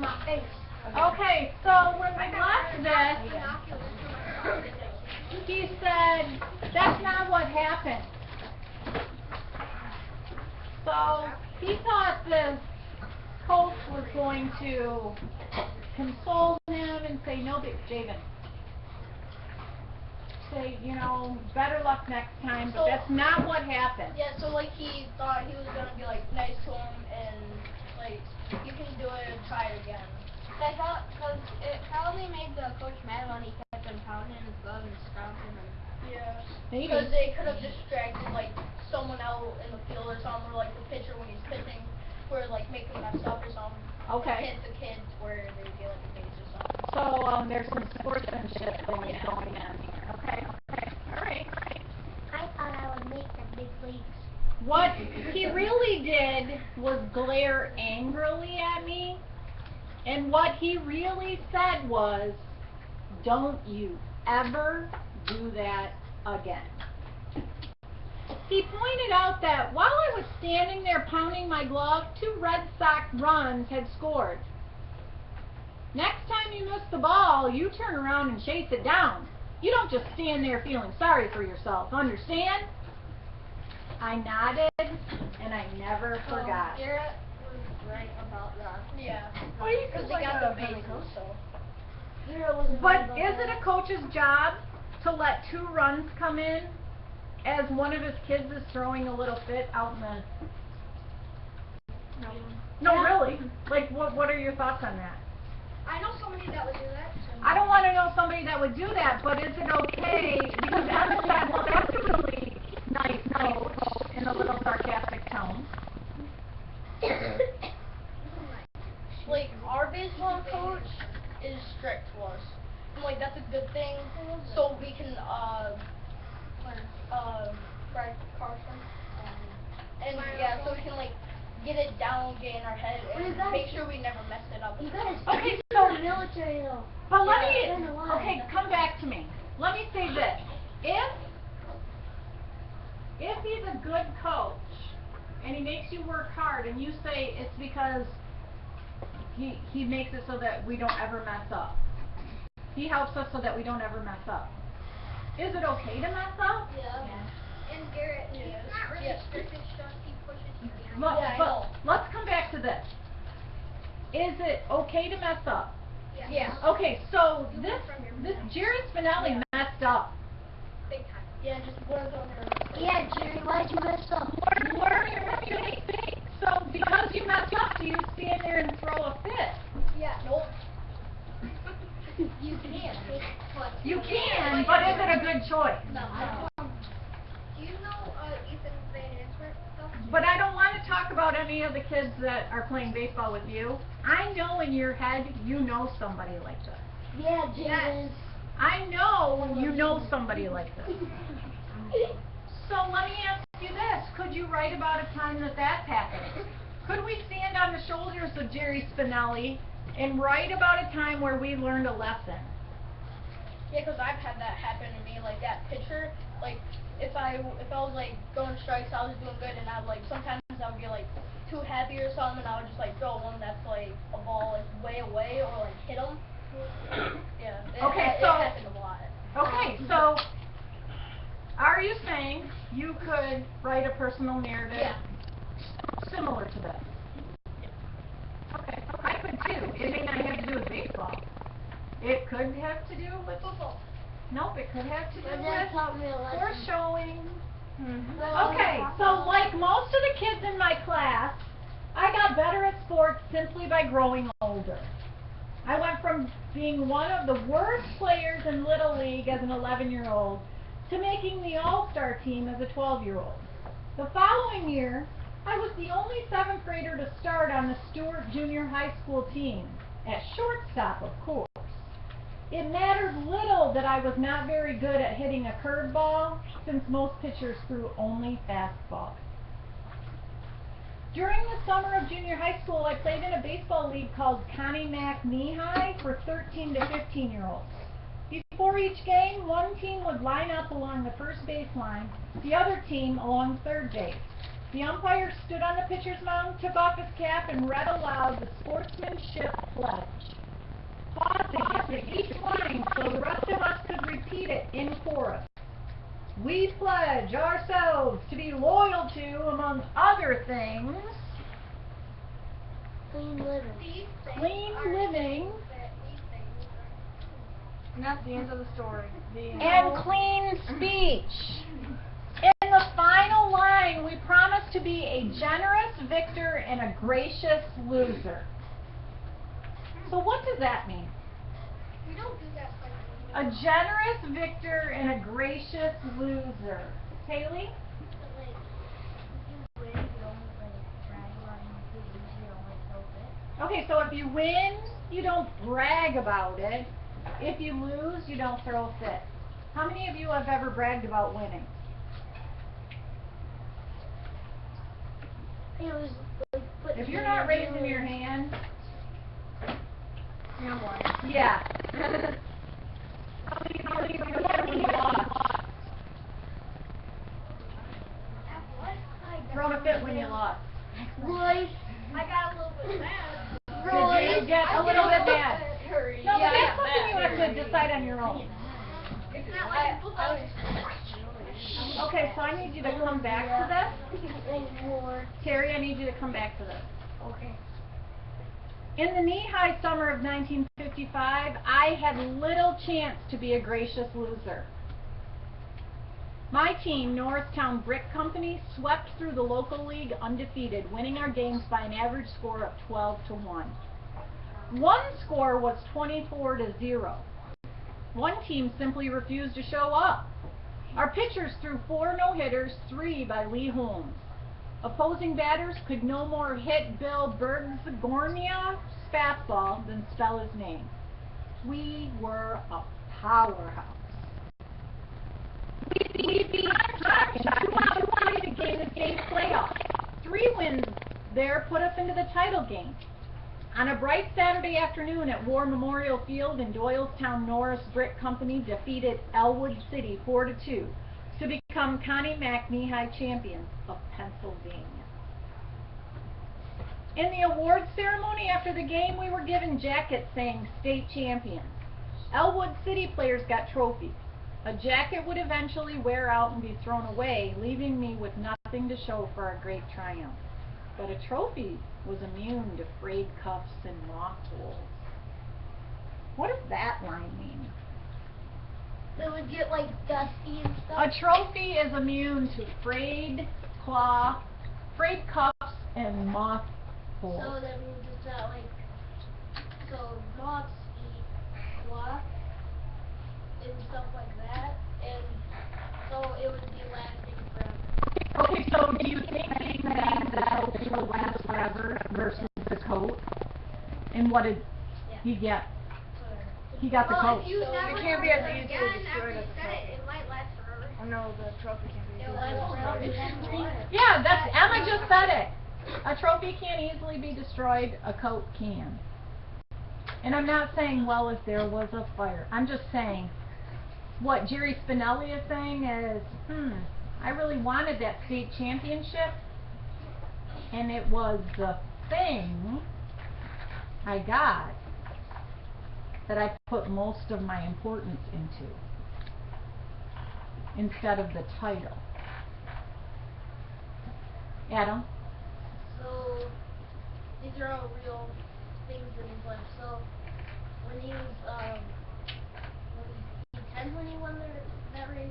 my face. Okay, so when we left this, he said, that's not what happened. So he thought the coach was going to console him and say, no big, Javen. Say, you know, better luck next time, but that's not what happened. Yeah, so like he thought he was gonna be like nice to him and like you can do it and try it again. I thought, because it probably made the coach mad when he kept on pounding his glove and stomping him. Yeah. Maybe. Because they could have distracted like someone out in the field or something, or like the pitcher when he's pitching, where like make him mess up or something. Okay. Hit the kids where they get like a base or something. So there's some sportsmanship going on here. Okay. All right. I thought I would make the big leagues. What he really did was glare angrily at me, and what he really said was, don't you ever do that again. He pointed out that while I was standing there pounding my glove, 2 Red Sox runs had scored. Next time you miss the ball, you turn around and chase it down. You don't just stand there feeling sorry for yourself. Understand? I nodded, and I never forgot. Garrett was right about that. Yeah. Well, you Because could they got the base. bases, so. Garrett wasn't But right about is it that. a coach's job to let 2 runs come in as one of his kids is throwing a little fit out in the... No, Yeah. really? Like, what are your thoughts on that? I know somebody that would do that. I don't want to know somebody that would do that, but is it okay? Because Emma said, well, that's a really nice coach, in a little sarcastic tone. Like our baseball coach is strict to us. And, like that's a good thing. So we can Brad Carson. And yeah, so we can like get it down, get in our head, and make sure we never mess it up. You guys, Okay, he's so in the military though. But let Yeah, me, been a while. okay, come back to me. Let me say this. If he's a good coach, and he makes you work hard, and you say it's because he makes it so that we don't ever mess up. He helps us so that we don't ever mess up. Is it okay to mess up? Yeah. And Garrett, he's not really strict, it's just he pushes you behind. Yeah, I know. Let's come back to this. Is it okay to mess up? Yeah. Okay, so this Jerry Spinelli messed up. Big time. Yeah, just learn from your mistakes. Yeah, Jerry, why'd you mess up? Learn your mistakes. So because you messed up, do you stand there and throw a fit? Yeah. Nope. You can. You can, but is it a good choice? No. Do you know Ethan Van Answer stuff? But I don't want to talk about any of the kids that are playing baseball with you. I know in your head you know somebody like this. Yeah, Jaden. I know you know somebody like this. So let me ask you this. Could you write about a time that that's happened? Could we stand on the shoulders of Jerry Spinelli and write about a time where we learned a lesson? Yeah, because I've had that happen to me. Like that pitcher, like if I was like going strikes, I was doing good, and I'd like sometimes I would get like too happy or something, and I would just like throw one that's like a ball like way away or like hit him. Yeah. It happened a lot. Okay, so are you saying you could write a personal narrative similar to this? Okay, I could too. It may not have to do with baseball. It could have to do with Football. Nope, it could have to do My dad taught me a with lesson. horse showing. Well, Okay, so like most of the kids in my class, I got better at sports simply by growing older. I went from being one of the worst players in Little League as an 11-year-old to making the All-Star team as a 12-year-old. The following year, I was the only 7th grader to start on the Stewart Junior High School team, at shortstop, of course. It mattered little that I was not very good at hitting a curveball, since most pitchers threw only fastballs. During the summer of junior high school, I played in a baseball league called Connie Mack Knee High for 13 to 15-year-olds. Before each game, one team would line up along the first baseline, the other team along third base. The umpire stood on the pitcher's mound, took off his cap, and read aloud the sportsmanship pledge, pausing after each line so the rest of us could repeat it in chorus. We pledge ourselves to be loyal to, among other things, Clean living. clean living, And that's the end of the story. and clean speech. In the final line, we promise to be a generous victor and a gracious loser. So what does that mean? We don't do that A generous victor and a gracious loser. Haley? Okay, so if you win, you don't brag about it. If you lose, you don't throw a fit. How many of you have ever bragged about winning? It was If you're not raising your hand, yeah, I'm lying. yeah. How many of you have ever when you lost? Thrown a fit when you lost. Royce. I got a little bit mad. Did you get a little bit mad? Hurry. No, but Yeah, that's something you have to decide on your own. It's not like Okay, so I need you to come back to this. Terry, I need you to come back to this. Okay. In the knee-high summer of 1955, I had little chance to be a gracious loser. My team, Norristown Brick Company, swept through the local league undefeated, winning our games by an average score of 12-1. One score was 24-0. One team simply refused to show up. Our pitchers threw 4 no-hitters, 3 by Lee Holmes. Opposing batters could no more hit Bill Bergzagornia's fastball than spell his name. We were a powerhouse. We beat Track in 2-out-of-3 to gain the state playoffs. 3 wins there put us into the title game. On a bright Saturday afternoon at War Memorial Field in Doylestown, Norris Brick Company defeated Elwood City 4-2 to become Connie Mack Knee-High champions of Pennsylvania. In the awards ceremony after the game, we were given jackets saying state champions. Elwood City players got trophies. A jacket would eventually wear out and be thrown away, leaving me with nothing to show for our great triumph. But a trophy was immune to frayed cuffs and mothballs. What does that line mean? It would get like dusty and A stuff. trophy is immune to frayed cuffs and mothballs. So that means it's not like, so moths eat cloth and stuff like that, and so it would be lasting forever. Okay, so do you think that the trophy will last forever versus the coat? And what did he get? He got the coat. If you never it can't be as again easily destroyed after as you the set trophy. it might last forever. Oh no, the trophy can't be It easily lasts destroyed. forever. Yeah, that's Emma just said it. A trophy can't easily be destroyed, a coat can. And I'm not saying, well, if there was a fire. I'm just saying, what Jerry Spinelli is saying is, I really wanted that state championship, and it was the thing I got that I put most of my importance into, instead of the title. Adam? So these are all real things in his life. So when he was 10 when he won that race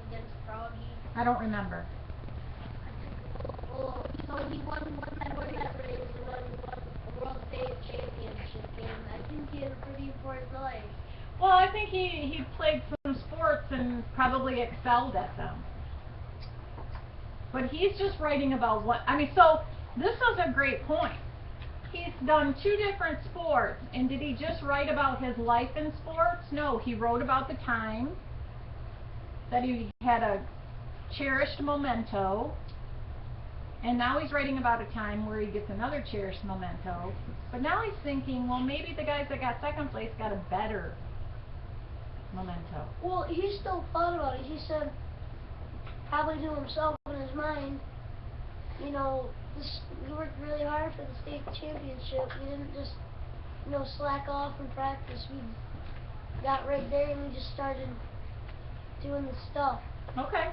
against Froggy. I don't remember. Well, so he won that race and won a World State Championship game. I think he had a pretty important life. Well, I think he played some sports and probably excelled at them. But he's just writing about so this is a great point. He's done 2 different sports, and did he just write about his life in sports? No, he wrote about the time that he had a cherished memento, and now he's writing about a time where he gets another cherished memento, but now he's thinking, well, maybe the guys that got second place got a better memento. Well, he still thought about it. He said, probably to himself in his mind, you know, we worked really hard for the state championship. We didn't just, you know, slack off in practice. We got right there and we just started doing the stuff. Okay,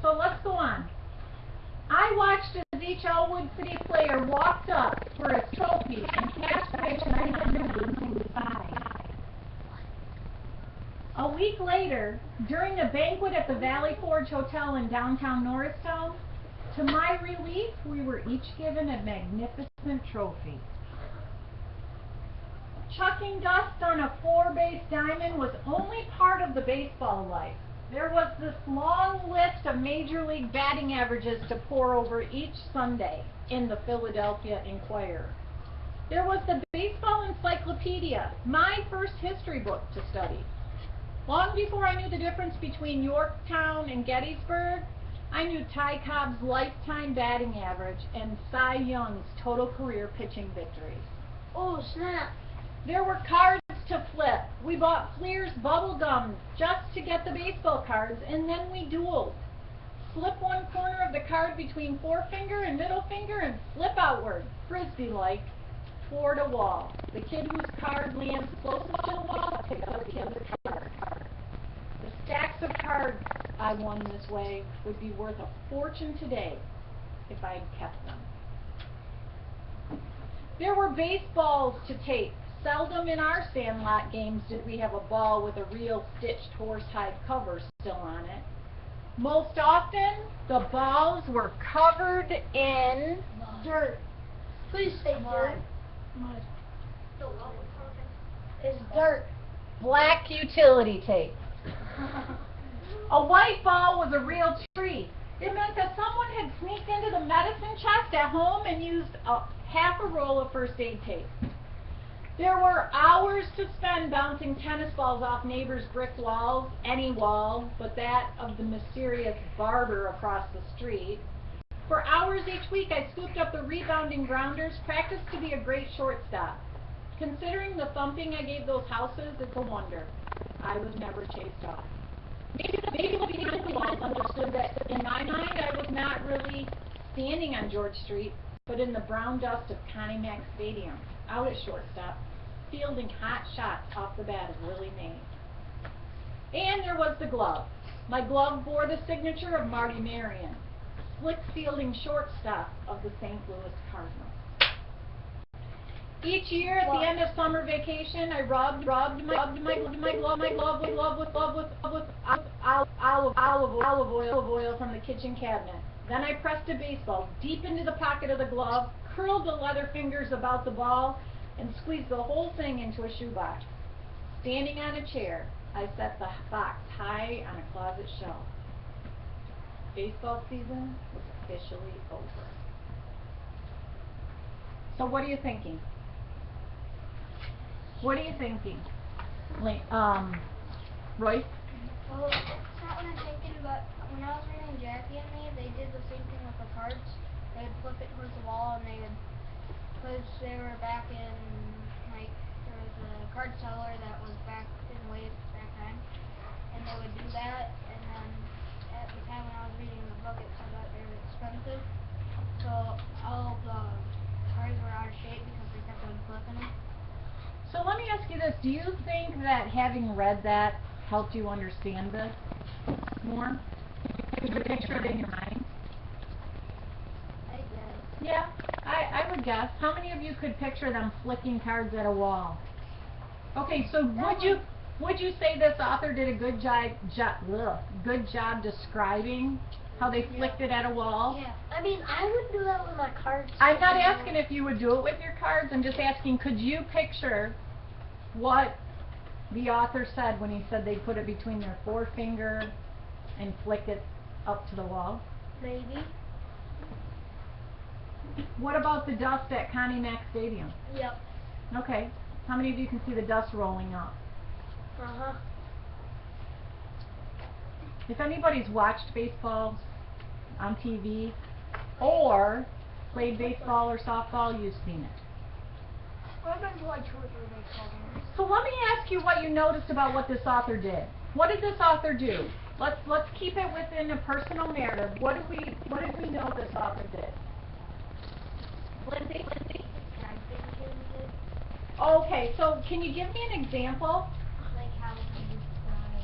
so let's go on. I watched as each Elwood City player walked up for his trophy and cash prize A week later, during a banquet at the Valley Forge Hotel in downtown Norristown, to my relief, we were each given a magnificent trophy. Chucking dust on a 4-base diamond was only part of the baseball life. There was this long list of Major League batting averages to pore over each Sunday in the Philadelphia Inquirer. There was the Baseball Encyclopedia, my first history book to study. Long before I knew the difference between Yorktown and Gettysburg, I knew Ty Cobb's lifetime batting average and Cy Young's total career pitching victories. Oh, snap. There were cards to flip. We bought Fleer's bubble gum just to get the baseball cards, and then we dueled. Flip one corner of the card between forefinger and middle finger and flip outward, frisbee-like, toward a wall. The kid whose card lands closest to the wall picks up the other card. The stacks of cards I won this way would be worth a fortune today if I'd kept them. There were baseballs to tape. Seldom in our sandlot games did we have a ball with a real stitched horsehide cover still on it. Most often, the balls were covered in dirt. Please say dirt. Mud. It's dirt. Black utility tape. A white ball was a real treat. It meant that someone had sneaked into the medicine chest at home and used half a roll of first aid tape. There were hours to spend bouncing tennis balls off neighbors' brick walls, any wall but that of the mysterious barber across the street. For hours each week I scooped up the rebounding grounders, practiced to be a great shortstop. Considering the thumping I gave those houses, it's a wonder I was never chased off. Maybe the behind the lines understood that in my mind I was not really standing on George Street, but in the brown dust of Connie Mack Stadium, out at shortstop, fielding hot shots off the bat of Willie Mays. And there was the glove. My glove bore the signature of Marty Marion, slick fielding shortstop of the St. Louis Cardinals. Each year at the end of summer vacation, I rubbed my glove with olive oil from the kitchen cabinet. Then I pressed a baseball deep into the pocket of the glove, curled the leather fingers about the ball, and squeezed the whole thing into a shoebox. Standing on a chair, I set the box high on a closet shelf. Baseball season was officially over. So what are you thinking? What are you thinking? Royce? Well, it's not what I'm thinking, but when I was reading Jackie and Me, they did the same thing with the cards. They would flip it towards the wall, and they would, because they were back in, like, there was a card seller that was back in way back then, and they would do that, and then at the time when I was reading the book, it said that they were expensive, so all the cards were out of shape because they kept on flipping them. So let me ask you this. Do you think that having read that helped you understand this more? Could you picture it in your mind? I guess. Yeah, I would guess. How many of you could picture them flicking cards at a wall? Okay, so would you say this author did a good job describing how they flicked it at a wall? Yeah. I mean, I would do that with my cards. I'm not asking if you would do it with your cards. I'm just asking, could you picture what the author said when he said they put it between their forefinger and flick it up to the wall? Maybe. What about the dust at Connie Mack Stadium? Yep. Okay. How many of you can see the dust rolling up? Uh-huh. If anybody's watched baseball on TV or played baseball or softball, you've seen it. I've been to like 2 or 3 baseball games. So let me ask you what you noticed about what this author did. What did this author do? Let's keep it within a personal narrative. What did we know this author did? Lindsay? Okay, so can you give me an example? Like how he described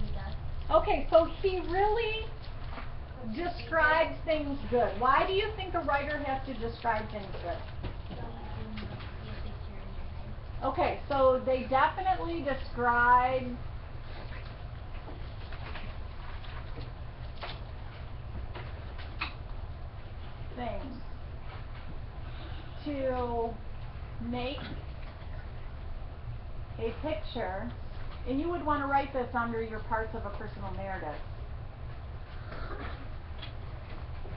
his death. Okay, so he really describes things good. Why do you think a writer has to describe things good? Okay, so they definitely describe things to make a picture, and you would want to write this under your parts of a personal narrative.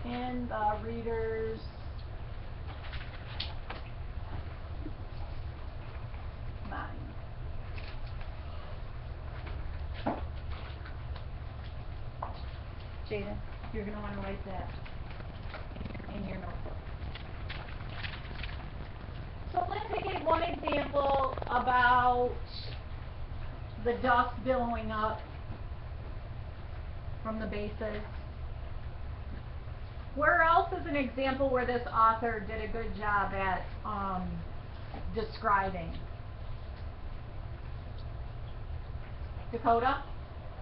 In the reader's mind. Jada, you're going to want to write that in your notebook. So let's take one example about the dust billowing up from the bases. Where else is an example where this author did a good job at describing? Dakota?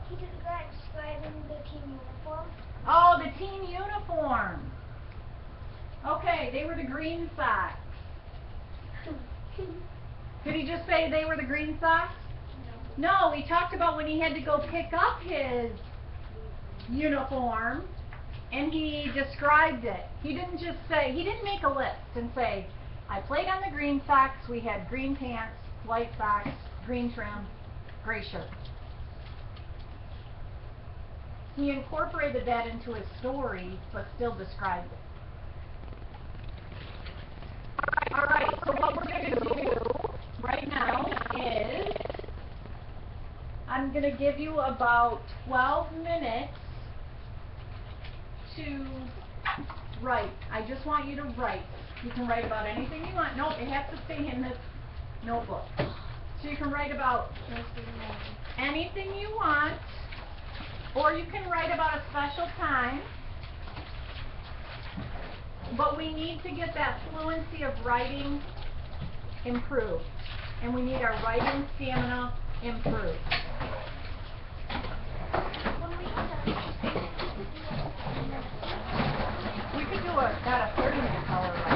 He did that describing the team uniform. Oh, the team uniform. Okay, they were the Green Sox. Did he just say they were the Green Sox? No, he talked about when he had to go pick up his uniform, and he described it. He didn't just say, he didn't make a list and say, I played on the Green Sox, we had green pants, white socks, green trim, gray shirt. He incorporated that into his story, but still described it. Alright, so what we're going to do right now is, I'm going to give you about 12 minutes to write. I just want you to write. You can write about anything you want. Nope, it has to stay in this notebook. So you can write about anything you want, or you can write about a special time. But we need to get that fluency of writing improved. And we need our writing stamina improved. We could do not a 30-minute hour writing.